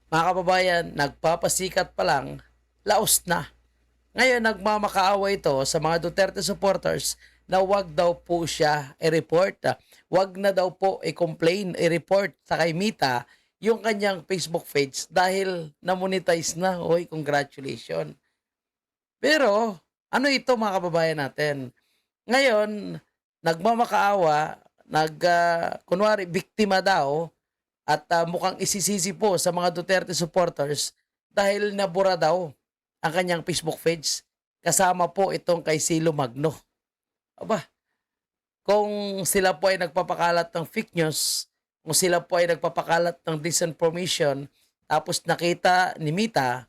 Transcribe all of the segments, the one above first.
Mga kababayan, nagpapasikat pa lang, laos na. Ngayon, nagmamakaawa ito sa mga Duterte supporters na wag daw po siya i-report. Wag na daw po i-complain, i-report sa kay Mita yung kanyang Facebook page dahil na-monetize na. Hoy, congratulations. Pero, ano ito mga kababayan natin? Ngayon, nagmamakaawa, kunwari, biktima daw at mukhang isisisi po sa mga Duterte supporters dahil nabura daw ang kanyang Facebook page. Kasama po itong kay Silo Magno. Aba, kung sila po ay nagpapakalat ng fake news, kung sila po ay nagpapakalat ng disinformation, tapos nakita ni Mita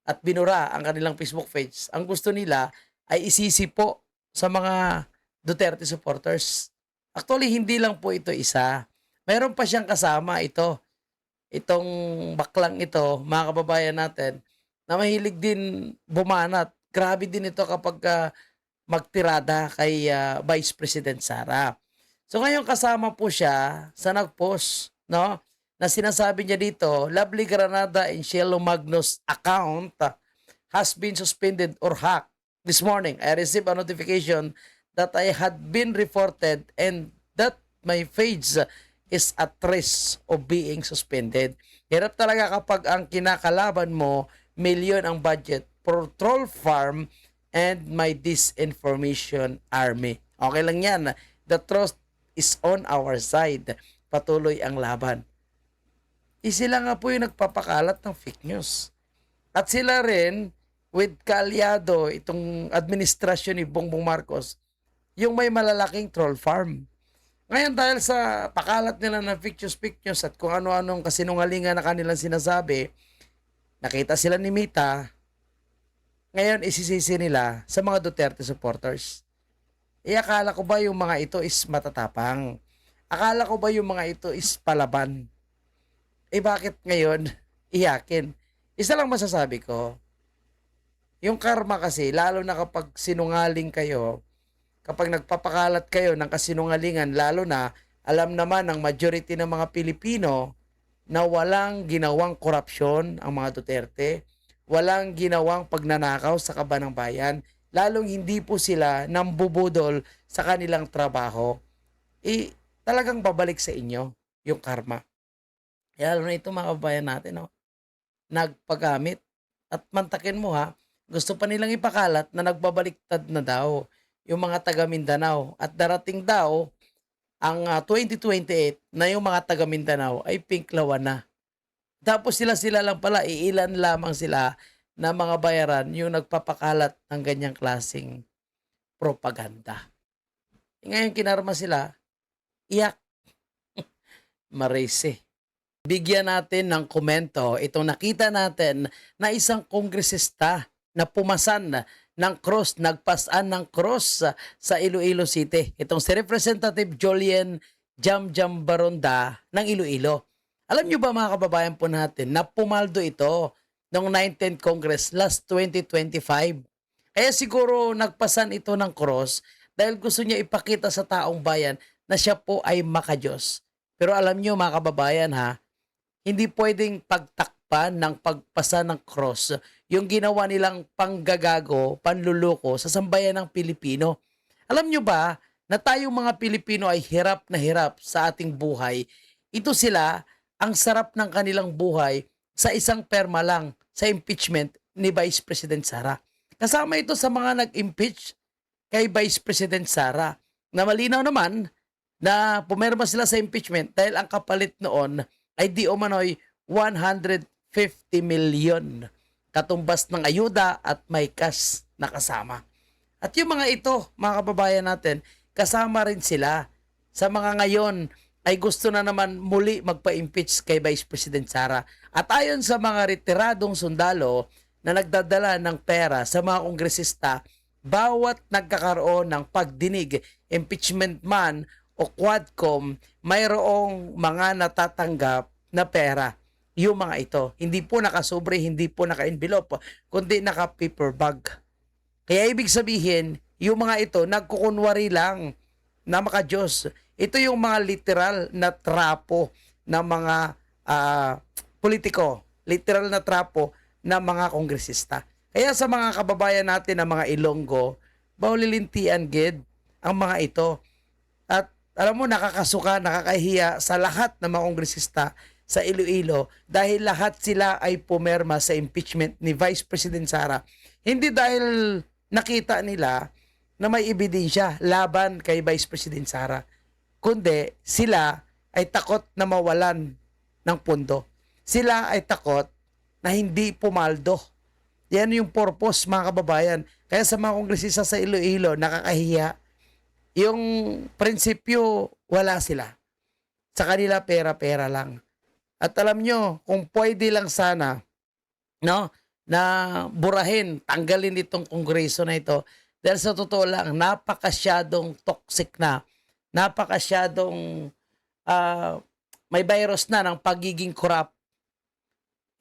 at binura ang kanilang Facebook page, ang gusto nila ay isisi po sa mga Duterte supporters. Actually, hindi lang po ito isa. Meron pa siyang kasama itong baklang ito, mga kababayan natin, na mahilig din bumanat. Grabe din ito kapag magtirada kay Vice President Sara. So ngayon kasama po siya sa nag-post, no? Na sinasabi niya dito, Lovely Granada and Cielo Magnos account has been suspended or hacked. This morning, I received a notification that I had been reported and that my page is at risk of being suspended. Hirap talaga kapag ang kinakalaban mo, milyon ang budget for troll farm and my disinformation army. Okay lang yan. The trust is on our side. Patuloy ang laban. Sila nga po yung nagpapakalat ng fake news. At sila rin, with kaalyado, itong administrasyon ni Bongbong Marcos, yung may malalaking troll farm. Ngayon dahil sa pakalat nila ng fake news at kung ano-anong kasinungalingan na kanilang sinasabi, nakita sila ni Mita, ngayon isisisi nila sa mga Duterte supporters. Akala ko ba yung mga ito is matatapang? Akala ko ba yung mga ito is palaban? Bakit ngayon iyakin? Isa lang masasabi ko, yung karma kasi, lalo na kapag sinungaling kayo, kapag nagpapakalat kayo ng kasinungalingan, lalo na alam naman ng majority ng mga Pilipino na walang ginawang korupsyon ang mga Duterte, walang ginawang pagnanakaw sa kaban ng bayan, lalong hindi po sila nambubudol sa kanilang trabaho, talagang babalik sa inyo yung karma. Lalo na ito mga kababayan natin, no? Nagpagamit. At mantakin mo ha, gusto pa nilang ipakalat na nagbabaliktad na daw yung mga taga Mindanao at darating daw ang 2028 na yung mga taga Mindanao ay pinklawan na. Tapos sila lang pala, iilan lamang sila na mga bayaran yung nagpapakalat ng ganyang klaseng propaganda. Ngayon kinarma sila, iyak, marese. Bigyan natin ng komento itong nakita natin na isang kongresista na pumasan ng cross, nagpasan ng cross sa Iloilo City. Itong si Representative Jolien Jamjam Baronda ng Iloilo. Alam nyo ba mga kababayan po natin na pumaldo ito noong 19th Congress last 2025. Kaya siguro nagpasan ito ng cross dahil gusto niya ipakita sa taong bayan na siya po ay makadiyos. Pero alam nyo mga kababayan ha, hindi pwedeng pagtakpan ng pagpasa ng cross yung ginawa nilang panggagago, panluloko sa sambayan ng Pilipino. Alam nyo ba na tayong mga Pilipino ay hirap na hirap sa ating buhay? Ito sila, ang sarap ng kanilang buhay sa isang perma lang sa impeachment ni Vice President Sara. Kasama ito sa mga nag-impeach kay Vice President Sara na malinaw naman na pumirma sila sa impeachment dahil ang kapalit noon ay di umano'y 150 million katumbas ng ayuda at may cash na kasama. At yung mga ito, mga kababayan natin, kasama rin sila sa mga ngayon ay gusto na naman muli magpa-impeach kay Vice President Sara. At ayon sa mga retiradong sundalo na nagdadala ng pera sa mga kongresista, bawat nagkakaroon ng pagdinig, impeachment man o Quadcom, mayroong mga natatanggap na pera. Yung mga ito, hindi po nakasobre, hindi po naka-envelope, kundi naka-paper bag. Kaya ibig sabihin, yung mga ito, nagkukunwari lang na makadiyos. Ito yung mga literal na trapo ng mga politiko literal na trapo ng mga kongresista. Kaya sa mga kababayan natin na mga Ilonggo, bawlilintian gid ang mga ito. At alam mo, nakakasuka, nakakahiya sa lahat ng mga kongresista sa Iloilo dahil lahat sila ay pumerma sa impeachment ni Vice President Sara. Hindi dahil nakita nila na may ebidensya laban kay Vice President Sara, kundi sila ay takot na mawalan ng pondo. Sila ay takot na hindi pumaldo. Yan yung purpose, mga kababayan. Kaya sa mga kongresista sa Iloilo, nakakahiya. Yung prinsipyo, wala sila. Sa kanila, pera-pera lang. At alam nyo, kung pwede lang sana, no, na burahin, tanggalin itong kongreso na ito, dahil sa totoo lang, napakasyadong toxic na, napakasyadong may virus na ng pagiging corrupt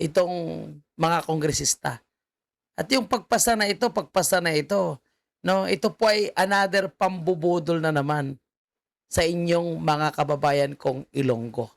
itong mga kongresista. At yung pagpasa na ito, no, ito po ay another pambubudol na naman sa inyong mga kababayan kong Ilonggo.